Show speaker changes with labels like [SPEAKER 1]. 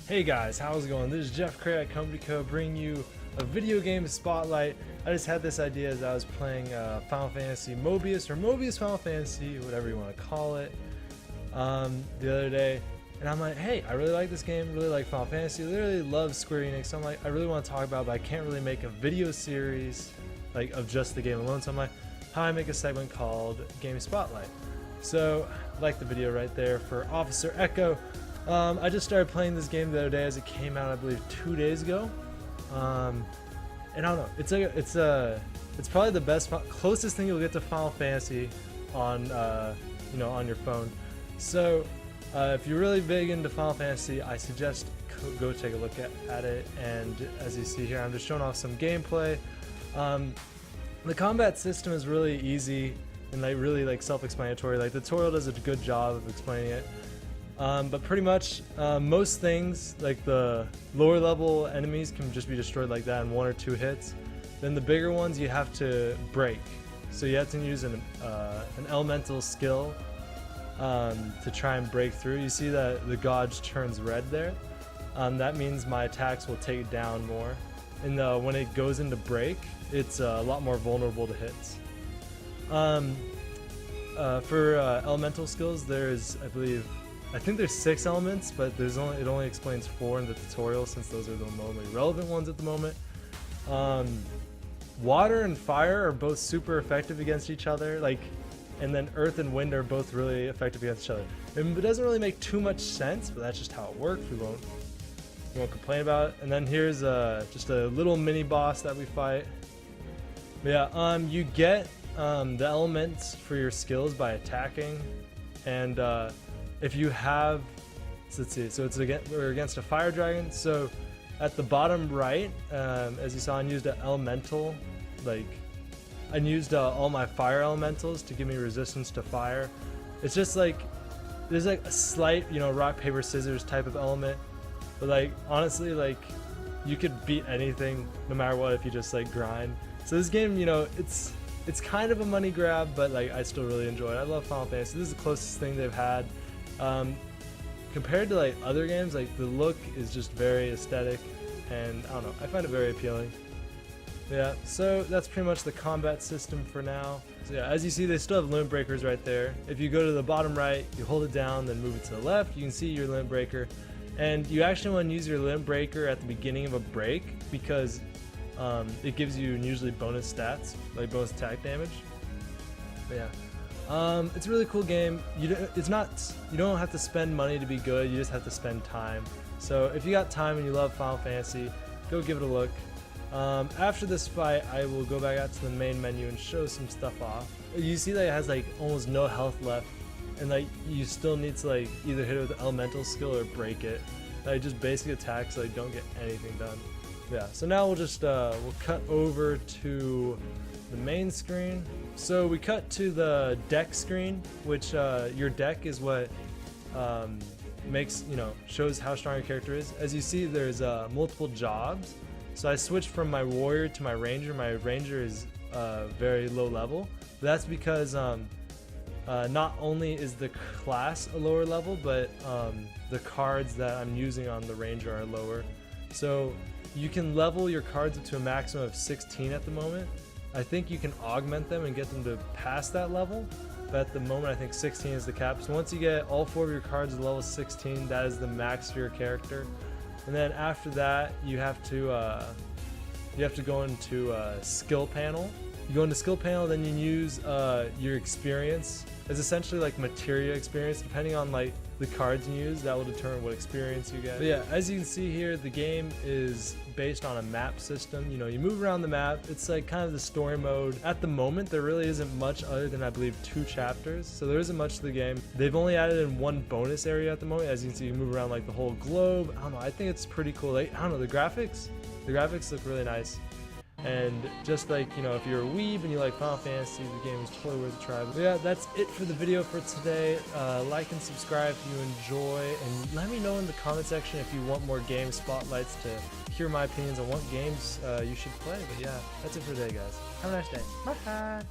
[SPEAKER 1] Hey guys, how's it going? This is Jeff Cray at CompanyCo bringing you a video game spotlight. I just had this idea as I was playing Final Fantasy Mobius, or Mobius Final Fantasy, whatever you want to call it, the other day. And I'm like, hey, I really like this game, really like Final Fantasy, literally love Square Enix. So I'm like, I really want to talk about it, but I can't really make a video series like of just the game alone. So I'm like, how do I make a segment called Game Spotlight? So, like the video right there for Officer Echo. I just started playing this game the other day as it came out, I believe 2 days ago. And I don't know, it's probably the best, closest thing you'll get to Final Fantasy on on your phone. So if you're really big into Final Fantasy, I suggest go take a look at it. And as you see here, I'm just showing off some gameplay. The combat system is really easy and really self-explanatory. Like the tutorial does a good job of explaining it. But pretty much most things, like the lower level enemies, can just be destroyed like that in 1 or 2 hits. Then the bigger ones you have to break. So you have to use an elemental skill to try and break through. You see that the gauge turns red there. That means my attacks will take it down more. And when it goes into break, it's a lot more vulnerable to hits. For elemental skills, there's, I think there's 6 elements, but it only explains 4 in the tutorial, since those are the only relevant ones at the moment. Water and fire are both super effective against each other, and then earth and wind are both really effective against each other. And it doesn't really make too much sense, but that's just how it works. We won't complain about it. And then here's just a little mini boss that we fight. But yeah, you get the elements for your skills by attacking, and if you have, so let's see, so we're against a fire dragon. So at the bottom right, as you saw, I used an elemental, I used all my fire elementals to give me resistance to fire. It's just there's a slight, rock, paper, scissors type of element, but honestly, you could beat anything no matter what if you just grind. So this game, it's kind of a money grab, but I still really enjoy it. I love Final Fantasy. This is the closest thing they've had. Compared to other games, the look is just very aesthetic, and I don't know, I find it very appealing. Yeah, so that's pretty much the combat system for now. So yeah, as you see, they still have limit breakers right there. If you go to the bottom right, you hold it down, then move it to the left, you can see your limit breaker. And you actually want to use your limit breaker at the beginning of a break, because it gives you usually bonus stats, like bonus attack damage. But yeah. It's a really cool game. You don't have to spend money to be good, you just have to spend time. So if you got time and you love Final Fantasy, go give it a look. After this fight, I will go back out to the main menu and show some stuff off. You see that it has almost no health left, and you still need to either hit it with an elemental skill or break it. Just basic attacks don't get anything done. Yeah, so now we'll just we'll cut over to the main screen. So we cut to the deck screen, which your deck is what shows how strong your character is. As you see, there's multiple jobs. So I switched from my warrior to my ranger. My ranger is very low level, but that's because not only is the class a lower level, but the cards that I'm using on the ranger are lower. So you can level your cards up to a maximum of 16 at the moment. I think you can augment them and get them to pass that level, but at the moment I think 16 is the cap. So once you get all 4 of your cards to level 16, that is the max for your character. And then after that, you have to go into skill panel. You go into skill panel, then you use your experience. It's essentially materia experience. Depending on the cards you use, that will determine what experience you get. But yeah, as you can see here, the game is based on a map system. You move around the map. It's kind of the story mode. At the moment, there really isn't much other than I believe 2 chapters, so there isn't much to the game. They've only added in 1 bonus area at the moment. As you can see, you move around the whole globe. I don't know, I think it's pretty cool. I don't know, the graphics look really nice. And just if you're a weeb and you like Final Fantasy, the game is totally worth a try. But yeah, that's it for the video for today. Like and subscribe if you enjoy, and let me know in the comment section if you want more game spotlights to hear my opinions on what games you should play. But yeah, that's it for today, guys. Have a nice day. Bye.